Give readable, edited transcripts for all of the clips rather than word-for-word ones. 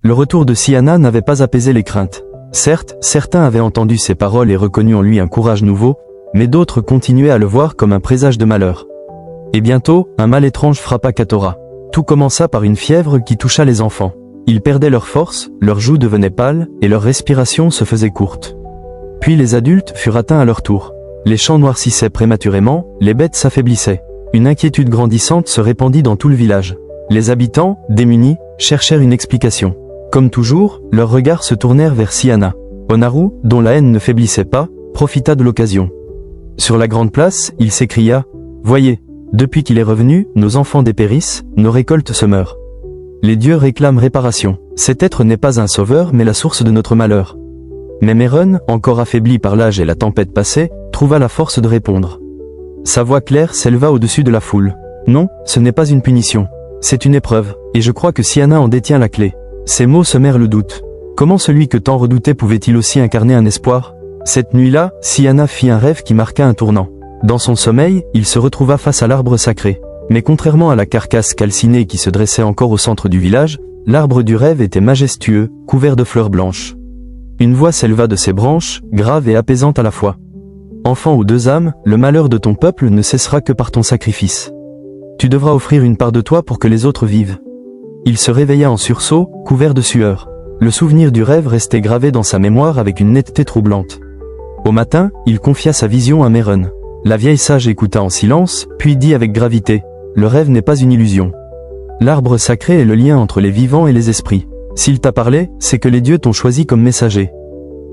Le retour de Siana n'avait pas apaisé les craintes. Certes, certains avaient entendu ses paroles et reconnu en lui un courage nouveau, mais d'autres continuaient à le voir comme un présage de malheur. Et bientôt, un mal étrange frappa Katora. Tout commença par une fièvre qui toucha les enfants. Ils perdaient leur force, leurs joues devenaient pâles, et leur respiration se faisait courte. Puis les adultes furent atteints à leur tour. Les champs noircissaient prématurément, les bêtes s'affaiblissaient. Une inquiétude grandissante se répandit dans tout le village. Les habitants, démunis, cherchèrent une explication. Comme toujours, leurs regards se tournèrent vers Siana. Onaru, dont la haine ne faiblissait pas, profita de l'occasion. Sur la grande place, il s'écria « Voyez, depuis qu'il est revenu, nos enfants dépérissent, nos récoltes se meurent. Les dieux réclament réparation. Cet être n'est pas un sauveur mais la source de notre malheur. » Mais Meren, encore affaibli par l'âge et la tempête passée, trouva la force de répondre. Sa voix claire s'éleva au-dessus de la foule. « Non, ce n'est pas une punition. C'est une épreuve, et je crois que Siana en détient la clé. » Ces mots semèrent le doute. Comment celui que tant redoutait pouvait-il aussi incarner un espoir? Cette nuit-là, Siana fit un rêve qui marqua un tournant. Dans son sommeil, il se retrouva face à l'arbre sacré. Mais contrairement à la carcasse calcinée qui se dressait encore au centre du village, l'arbre du rêve était majestueux, couvert de fleurs blanches. Une voix s'éleva de ses branches, grave et apaisante à la fois. « Enfant aux deux âmes, le malheur de ton peuple ne cessera que par ton sacrifice. Tu devras offrir une part de toi pour que les autres vivent. » Il se réveilla en sursaut, couvert de sueur. Le souvenir du rêve restait gravé dans sa mémoire avec une netteté troublante. Au matin, il confia sa vision à Meren. La vieille sage écouta en silence, puis dit avec gravité « Le rêve n'est pas une illusion. L'arbre sacré est le lien entre les vivants et les esprits. S'il t'a parlé, c'est que les dieux t'ont choisi comme messager. »«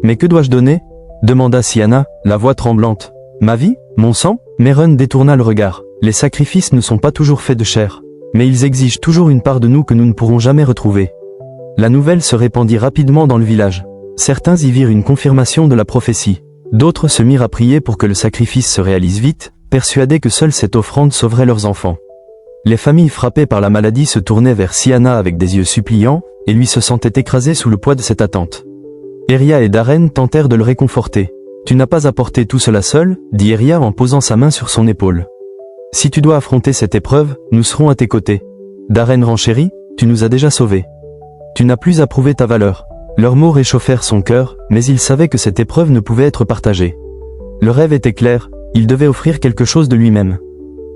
Mais que dois-je donner ?» demanda Siana, la voix tremblante. « Ma vie? Mon sang ?» Meren détourna le regard. « Les sacrifices ne sont pas toujours faits de chair. Mais ils exigent toujours une part de nous que nous ne pourrons jamais retrouver. » La nouvelle se répandit rapidement dans le village. Certains y virent une confirmation de la prophétie. D'autres se mirent à prier pour que le sacrifice se réalise vite, persuadés que seule cette offrande sauverait leurs enfants. Les familles frappées par la maladie se tournaient vers Siana avec des yeux suppliants, et lui se sentaient écrasés sous le poids de cette attente. Eria et Darren tentèrent de le réconforter. « Tu n'as pas apporté tout cela seul, » dit Eria en posant sa main sur son épaule. « Si tu dois affronter cette épreuve, nous serons à tes côtés. Darren renchérit, tu nous as déjà sauvés. Tu n'as plus à prouver ta valeur. » Leurs mots réchauffèrent son cœur, mais il savait que cette épreuve ne pouvait être partagée. Le rêve était clair, il devait offrir quelque chose de lui-même.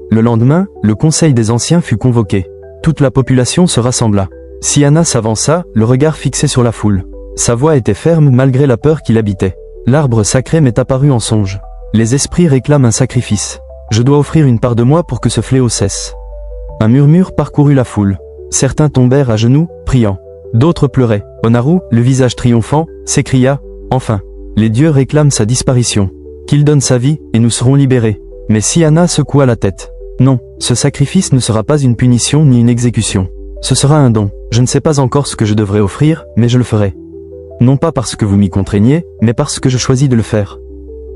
Le lendemain, le conseil des anciens fut convoqué. Toute la population se rassembla. Siana s'avança, le regard fixé sur la foule. Sa voix était ferme malgré la peur qui l'habitait. L'arbre sacré m'est apparu en songe. Les esprits réclament un sacrifice. Je dois offrir une part de moi pour que ce fléau cesse. Un murmure parcourut la foule. Certains tombèrent à genoux, priant. D'autres pleuraient. Onaru, le visage triomphant, s'écria « Enfin, les dieux réclament sa disparition. Qu'il donne sa vie, et nous serons libérés. » Mais Siana secoua la tête. « Non, ce sacrifice ne sera pas une punition ni une exécution. Ce sera un don. Je ne sais pas encore ce que je devrais offrir, mais je le ferai. Non pas parce que vous m'y contraignez, mais parce que je choisis de le faire. »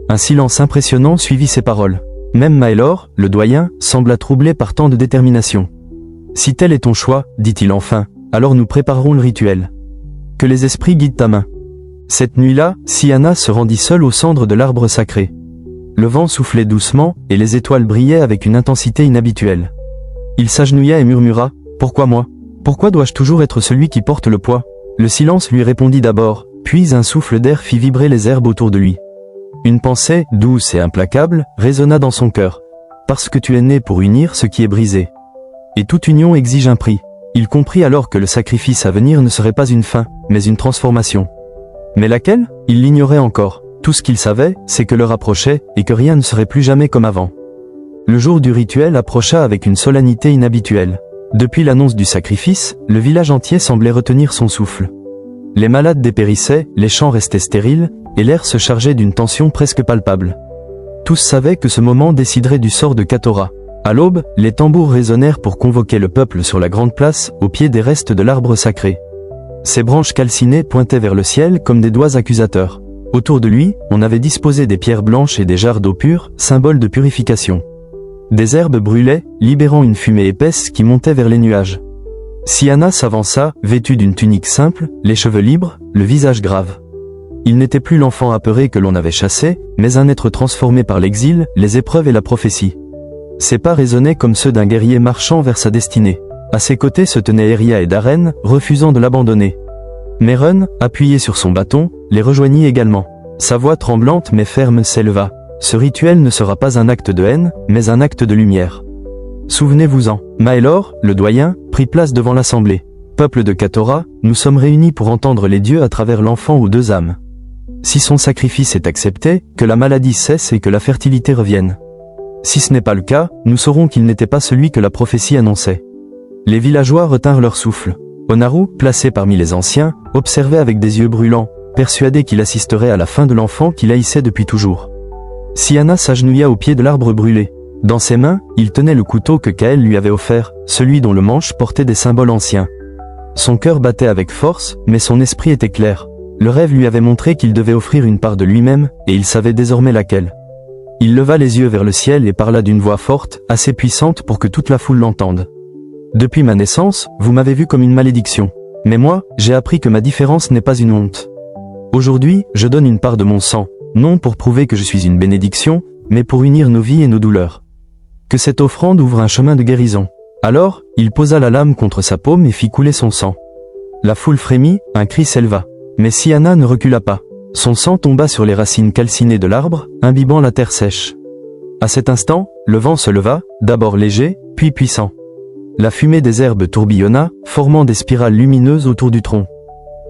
Un silence impressionnant suivit ces paroles. Même Maelor, le doyen, sembla troublé par tant de détermination. « Si tel est ton choix, dit-il enfin, alors nous préparerons le rituel. Que les esprits guident ta main. » Cette nuit-là, Siana se rendit seule au centre de l'arbre sacré. Le vent soufflait doucement, et les étoiles brillaient avec une intensité inhabituelle. Il s'agenouilla et murmura « Pourquoi moi? Pourquoi dois-je toujours être celui qui porte le poids ?» Le silence lui répondit d'abord, puis un souffle d'air fit vibrer les herbes autour de lui. Une pensée, douce et implacable, résonna dans son cœur. « Parce que tu es né pour unir ce qui est brisé. Et toute union exige un prix. » Il comprit alors que le sacrifice à venir ne serait pas une fin, mais une transformation. Mais laquelle? Il l'ignorait encore. Tout ce qu'il savait, c'est que l'heure approchait, et que rien ne serait plus jamais comme avant. Le jour du rituel approcha avec une solennité inhabituelle. Depuis l'annonce du sacrifice, le village entier semblait retenir son souffle. Les malades dépérissaient, les champs restaient stériles, et l'air se chargeait d'une tension presque palpable. Tous savaient que ce moment déciderait du sort de Katora. À l'aube, les tambours résonnèrent pour convoquer le peuple sur la grande place, au pied des restes de l'arbre sacré. Ses branches calcinées pointaient vers le ciel comme des doigts accusateurs. Autour de lui, on avait disposé des pierres blanches et des jarres d'eau pure, symboles de purification. Des herbes brûlaient, libérant une fumée épaisse qui montait vers les nuages. Siana s'avança, vêtu d'une tunique simple, les cheveux libres, le visage grave. Il n'était plus l'enfant apeuré que l'on avait chassé, mais un être transformé par l'exil, les épreuves et la prophétie. Ses pas résonnaient comme ceux d'un guerrier marchant vers sa destinée. À ses côtés se tenaient Eria et Darren, refusant de l'abandonner. Meren, appuyé sur son bâton, les rejoignit également. Sa voix tremblante mais ferme s'éleva. Ce rituel ne sera pas un acte de haine, mais un acte de lumière. Souvenez-vous-en. Maelor, le doyen, prit place devant l'assemblée. Peuple de Katora, nous sommes réunis pour entendre les dieux à travers l'enfant aux deux âmes. Si son sacrifice est accepté, que la maladie cesse et que la fertilité revienne. Si ce n'est pas le cas, nous saurons qu'il n'était pas celui que la prophétie annonçait. Les villageois retinrent leur souffle. Onaru, placé parmi les anciens, observait avec des yeux brûlants, persuadé qu'il assisterait à la fin de l'enfant qu'il haïssait depuis toujours. Siana s'agenouilla au pied de l'arbre brûlé. Dans ses mains, il tenait le couteau que Kael lui avait offert, celui dont le manche portait des symboles anciens. Son cœur battait avec force, mais son esprit était clair. Le rêve lui avait montré qu'il devait offrir une part de lui-même, et il savait désormais laquelle. Il leva les yeux vers le ciel et parla d'une voix forte, assez puissante pour que toute la foule l'entende. Depuis ma naissance, vous m'avez vu comme une malédiction. Mais moi, j'ai appris que ma différence n'est pas une honte. Aujourd'hui, je donne une part de mon sang, non pour prouver que je suis une bénédiction, mais pour unir nos vies et nos douleurs. Que cette offrande ouvre un chemin de guérison. Alors, il posa la lame contre sa paume et fit couler son sang. La foule frémit, un cri s'éleva. Mais Siana ne recula pas. Son sang tomba sur les racines calcinées de l'arbre, imbibant la terre sèche. À cet instant, le vent se leva, d'abord léger, puis puissant. La fumée des herbes tourbillonna, formant des spirales lumineuses autour du tronc.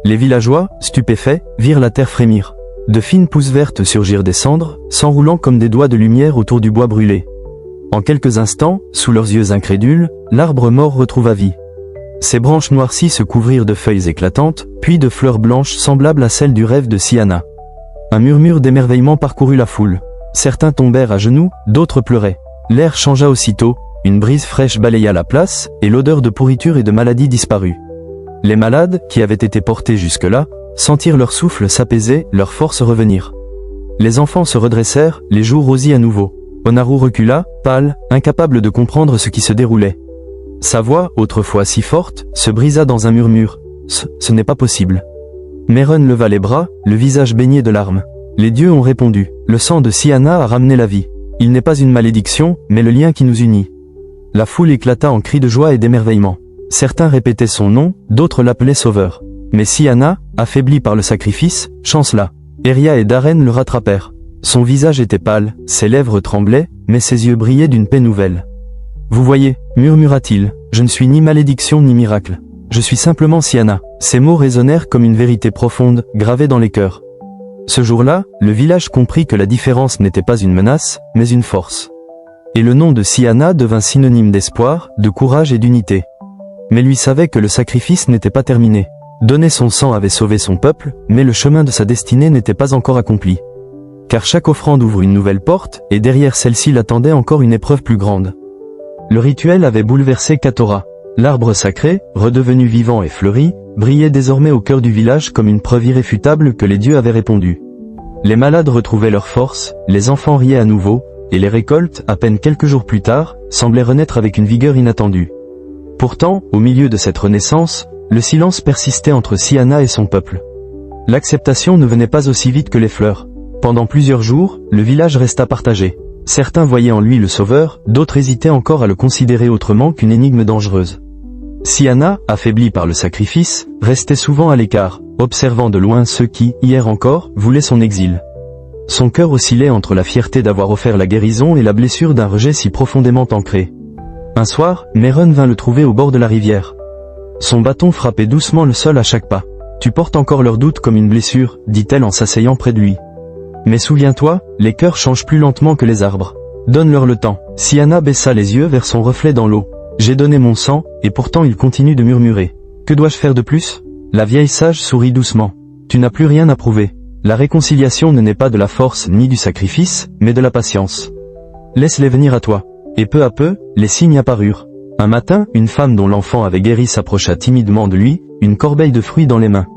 Les villageois, stupéfaits, virent la terre frémir. De fines pousses vertes surgirent des cendres, s'enroulant comme des doigts de lumière autour du bois brûlé. En quelques instants, sous leurs yeux incrédules, l'arbre mort retrouva vie. Ses branches noircies se couvrirent de feuilles éclatantes, puis de fleurs blanches semblables à celles du rêve de Siana. Un murmure d'émerveillement parcourut la foule. Certains tombèrent à genoux, d'autres pleuraient. L'air changea aussitôt, une brise fraîche balaya la place, et l'odeur de pourriture et de maladie disparut. Les malades, qui avaient été portés jusque-là, sentirent leur souffle s'apaiser, leur force revenir. Les enfants se redressèrent, les joues rosis à nouveau. Onaru recula, pâle, incapable de comprendre ce qui se déroulait. Sa voix, autrefois si forte, se brisa dans un murmure. Ce n'est pas possible. Meren leva les bras, le visage baigné de larmes. Les dieux ont répondu. Le sang de Siana a ramené la vie. Il n'est pas une malédiction, mais le lien qui nous unit. La foule éclata en cris de joie et d'émerveillement. Certains répétaient son nom, d'autres l'appelaient sauveur. Mais Siana, affaibli par le sacrifice, chancela. Eria et Darren le rattrapèrent. Son visage était pâle, ses lèvres tremblaient, mais ses yeux brillaient d'une paix nouvelle. Vous voyez, murmura-t-il, je ne suis ni malédiction ni miracle. Je suis simplement Siana. Ces mots résonnèrent comme une vérité profonde, gravée dans les cœurs. Ce jour-là, le village comprit que la différence n'était pas une menace, mais une force. Et le nom de Siana devint synonyme d'espoir, de courage et d'unité. Mais lui savait que le sacrifice n'était pas terminé. Donner son sang avait sauvé son peuple, mais le chemin de sa destinée n'était pas encore accompli. Car chaque offrande ouvre une nouvelle porte, et derrière celle-ci l'attendait encore une épreuve plus grande. Le rituel avait bouleversé Katora. L'arbre sacré, redevenu vivant et fleuri, brillait désormais au cœur du village comme une preuve irréfutable que les dieux avaient répondu. Les malades retrouvaient leur force, les enfants riaient à nouveau, et les récoltes, à peine quelques jours plus tard, semblaient renaître avec une vigueur inattendue. Pourtant, au milieu de cette renaissance, le silence persistait entre Siana et son peuple. L'acceptation ne venait pas aussi vite que les fleurs. Pendant plusieurs jours, le village resta partagé. Certains voyaient en lui le sauveur, d'autres hésitaient encore à le considérer autrement qu'une énigme dangereuse. Siana, affaibli par le sacrifice, restait souvent à l'écart, observant de loin ceux qui, hier encore, voulaient son exil. Son cœur oscillait entre la fierté d'avoir offert la guérison et la blessure d'un rejet si profondément ancré. Un soir, Meren vint le trouver au bord de la rivière. Son bâton frappait doucement le sol à chaque pas. « Tu portes encore leurs doutes comme une blessure », dit-elle en s'asseyant près de lui. Mais souviens-toi, les cœurs changent plus lentement que les arbres. Donne-leur le temps. Siana baissa les yeux vers son reflet dans l'eau. J'ai donné mon sang, et pourtant il continue de murmurer. Que dois-je faire de plus? La vieille sage sourit doucement. Tu n'as plus rien à prouver. La réconciliation ne naît pas de la force ni du sacrifice, mais de la patience. Laisse-les venir à toi. Et peu à peu, les signes apparurent. Un matin, une femme dont l'enfant avait guéri s'approcha timidement de lui, une corbeille de fruits dans les mains.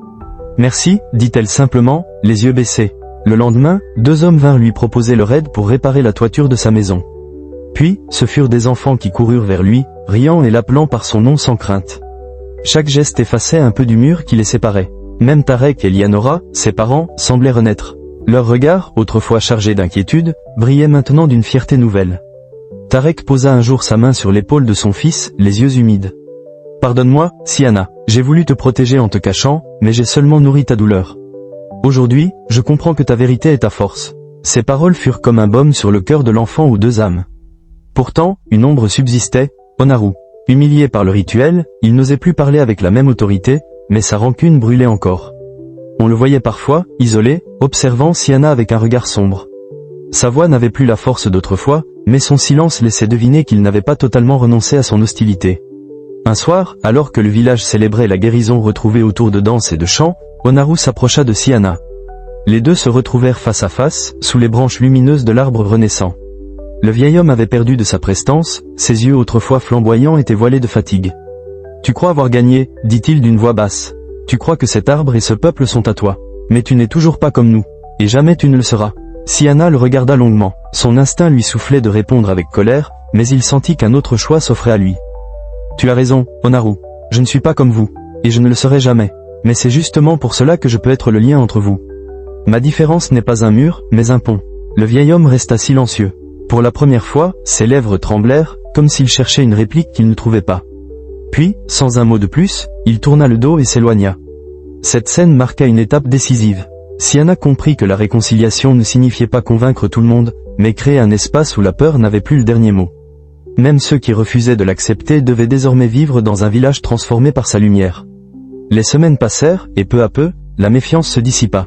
Merci, dit-elle simplement, les yeux baissés. Le lendemain, 2 hommes vinrent lui proposer leur aide pour réparer la toiture de sa maison. Puis, ce furent des enfants qui coururent vers lui, riant et l'appelant par son nom sans crainte. Chaque geste effaçait un peu du mur qui les séparait. Même Tarek et Lianora, ses parents, semblaient renaître. Leurs regards, autrefois chargés d'inquiétude, brillaient maintenant d'une fierté nouvelle. Tarek posa un jour sa main sur l'épaule de son fils, les yeux humides. « Pardonne-moi, Siana. J'ai voulu te protéger en te cachant, mais j'ai seulement nourri ta douleur. Aujourd'hui, je comprends que ta vérité est ta force. » Ces paroles furent comme un baume sur le cœur de l'enfant aux deux âmes. Pourtant, une ombre subsistait, Onaru. Humilié par le rituel, il n'osait plus parler avec la même autorité, mais sa rancune brûlait encore. On le voyait parfois, isolé, observant Siana avec un regard sombre. Sa voix n'avait plus la force d'autrefois, mais son silence laissait deviner qu'il n'avait pas totalement renoncé à son hostilité. Un soir, alors que le village célébrait la guérison retrouvée autour de danses et de chants, Onaru s'approcha de Siana. Les deux se retrouvèrent face à face, sous les branches lumineuses de l'arbre renaissant. Le vieil homme avait perdu de sa prestance, ses yeux autrefois flamboyants étaient voilés de fatigue. « Tu crois avoir gagné, dit-il d'une voix basse. Tu crois que cet arbre et ce peuple sont à toi. Mais tu n'es toujours pas comme nous. Et jamais tu ne le seras. » Siana le regarda longuement. Son instinct lui soufflait de répondre avec colère, mais il sentit qu'un autre choix s'offrait à lui. « Tu as raison, Onaru. Je ne suis pas comme vous. Et je ne le serai jamais. Mais c'est justement pour cela que je peux être le lien entre vous. Ma différence n'est pas un mur, mais un pont. » Le vieil homme resta silencieux. Pour la première fois, ses lèvres tremblèrent, comme s'il cherchait une réplique qu'il ne trouvait pas. Puis, sans un mot de plus, il tourna le dos et s'éloigna. Cette scène marqua une étape décisive. Siana comprit que la réconciliation ne signifiait pas convaincre tout le monde, mais créer un espace où la peur n'avait plus le dernier mot. Même ceux qui refusaient de l'accepter devaient désormais vivre dans un village transformé par sa lumière. Les semaines passèrent, et peu à peu, la méfiance se dissipa.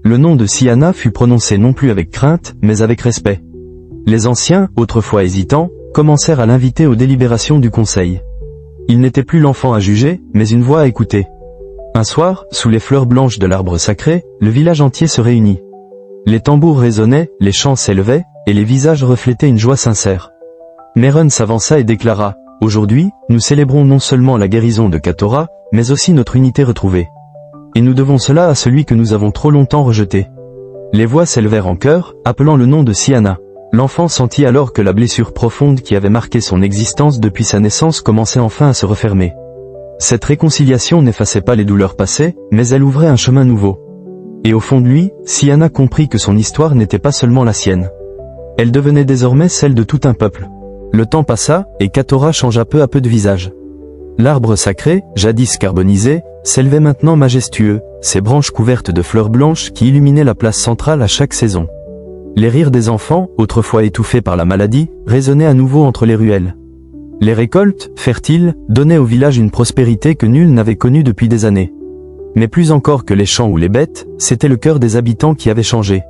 Le nom de Siana fut prononcé non plus avec crainte, mais avec respect. Les anciens, autrefois hésitants, commencèrent à l'inviter aux délibérations du conseil. Il n'était plus l'enfant à juger, mais une voix à écouter. Un soir, sous les fleurs blanches de l'arbre sacré, le village entier se réunit. Les tambours résonnaient, les chants s'élevaient, et les visages reflétaient une joie sincère. Meren s'avança et déclara « Aujourd'hui, nous célébrons non seulement la guérison de Katora, mais aussi notre unité retrouvée. Et nous devons cela à celui que nous avons trop longtemps rejeté. » Les voix s'élevèrent en chœur, appelant le nom de Siana. L'enfant sentit alors que la blessure profonde qui avait marqué son existence depuis sa naissance commençait enfin à se refermer. Cette réconciliation n'effaçait pas les douleurs passées, mais elle ouvrait un chemin nouveau. Et au fond de lui, Siana comprit que son histoire n'était pas seulement la sienne. Elle devenait désormais celle de tout un peuple. Le temps passa, et Katora changea peu à peu de visage. L'arbre sacré, jadis carbonisé, s'élevait maintenant majestueux, ses branches couvertes de fleurs blanches qui illuminaient la place centrale à chaque saison. Les rires des enfants, autrefois étouffés par la maladie, résonnaient à nouveau entre les ruelles. Les récoltes, fertiles, donnaient au village une prospérité que nul n'avait connue depuis des années. Mais plus encore que les champs ou les bêtes, c'était le cœur des habitants qui avait changé.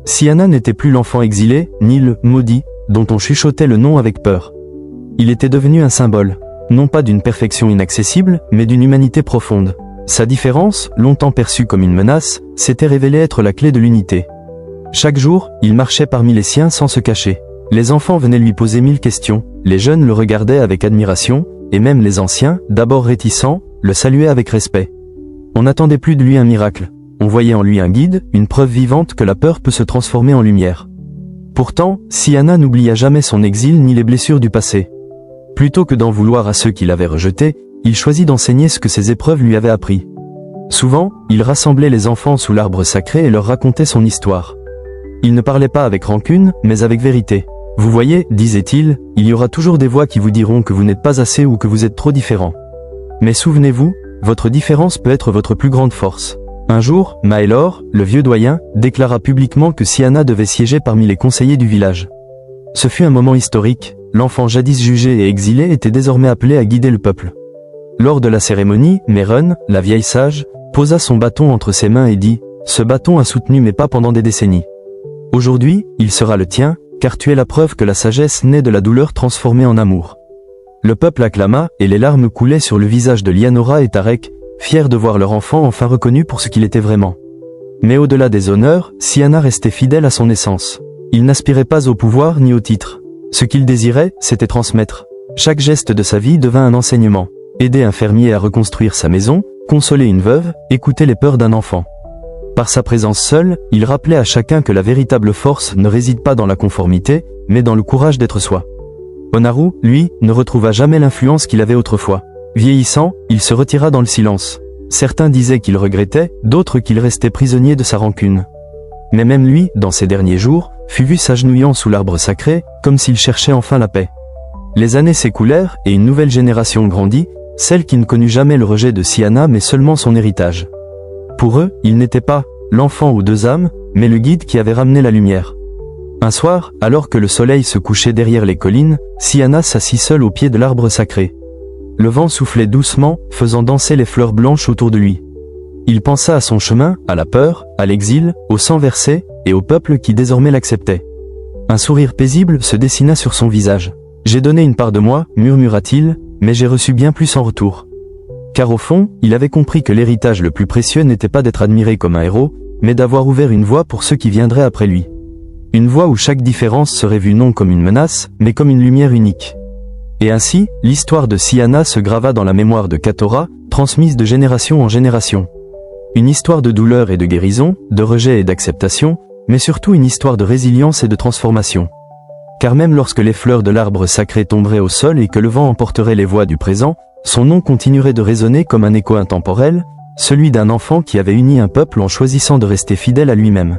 Siana n'était plus l'enfant exilé, ni le « maudit », dont on chuchotait le nom avec peur. Il était devenu un symbole, non pas d'une perfection inaccessible, mais d'une humanité profonde. Sa différence, longtemps perçue comme une menace, s'était révélée être la clé de l'unité. Chaque jour, il marchait parmi les siens sans se cacher. Les enfants venaient lui poser 1000 questions, les jeunes le regardaient avec admiration, et même les anciens, d'abord réticents, le saluaient avec respect. On n'attendait plus de lui un miracle. On voyait en lui un guide, une preuve vivante que la peur peut se transformer en lumière. Pourtant, Siana n'oublia jamais son exil ni les blessures du passé. Plutôt que d'en vouloir à ceux qui l'avaient rejeté, il choisit d'enseigner ce que ces épreuves lui avaient appris. Souvent, il rassemblait les enfants sous l'arbre sacré et leur racontait son histoire. Il ne parlait pas avec rancune, mais avec vérité. « Vous voyez, disait-il, il y aura toujours des voix qui vous diront que vous n'êtes pas assez ou que vous êtes trop différent. Mais souvenez-vous, votre différence peut être votre plus grande force. » Un jour, Maelor, le vieux doyen, déclara publiquement que Siana devait siéger parmi les conseillers du village. Ce fut un moment historique, l'enfant jadis jugé et exilé était désormais appelé à guider le peuple. Lors de la cérémonie, Meren, la vieille sage, posa son bâton entre ses mains et dit « Ce bâton a soutenu mes pas pendant des décennies. Aujourd'hui, il sera le tien, car tu es la preuve que la sagesse naît de la douleur transformée en amour. » Le peuple acclama, et les larmes coulaient sur le visage de Lianora et Tarek, fiers de voir leur enfant enfin reconnu pour ce qu'il était vraiment. Mais au-delà des honneurs, Siana restait fidèle à son essence. Il n'aspirait pas au pouvoir ni au titre. Ce qu'il désirait, c'était transmettre. Chaque geste de sa vie devint un enseignement. Aider un fermier à reconstruire sa maison, consoler une veuve, écouter les peurs d'un enfant. Par sa présence seule, il rappelait à chacun que la véritable force ne réside pas dans la conformité, mais dans le courage d'être soi. Onaru, lui, ne retrouva jamais l'influence qu'il avait autrefois. Vieillissant, il se retira dans le silence. Certains disaient qu'il regrettait, d'autres qu'il restait prisonnier de sa rancune. Mais même lui, dans ses derniers jours, fut vu s'agenouillant sous l'arbre sacré, comme s'il cherchait enfin la paix. Les années s'écoulèrent, et une nouvelle génération grandit, celle qui ne connut jamais le rejet de Siana mais seulement son héritage. Pour eux, il n'était pas l'enfant aux deux âmes, mais le guide qui avait ramené la lumière. Un soir, alors que le soleil se couchait derrière les collines, Siana s'assit seule au pied de l'arbre sacré. Le vent soufflait doucement, faisant danser les fleurs blanches autour de lui. Il pensa à son chemin, à la peur, à l'exil, au sang versé, et au peuple qui désormais l'acceptait. Un sourire paisible se dessina sur son visage. « J'ai donné une part de moi, murmura-t-il, mais j'ai reçu bien plus en retour. » Car au fond, il avait compris que l'héritage le plus précieux n'était pas d'être admiré comme un héros, mais d'avoir ouvert une voie pour ceux qui viendraient après lui. Une voie où chaque différence serait vue non comme une menace, mais comme une lumière unique. Et ainsi, l'histoire de Siana se grava dans la mémoire de Katora, transmise de génération en génération. Une histoire de douleur et de guérison, de rejet et d'acceptation, mais surtout une histoire de résilience et de transformation. Car même lorsque les fleurs de l'arbre sacré tomberaient au sol et que le vent emporterait les voix du présent, son nom continuerait de résonner comme un écho intemporel, celui d'un enfant qui avait uni un peuple en choisissant de rester fidèle à lui-même.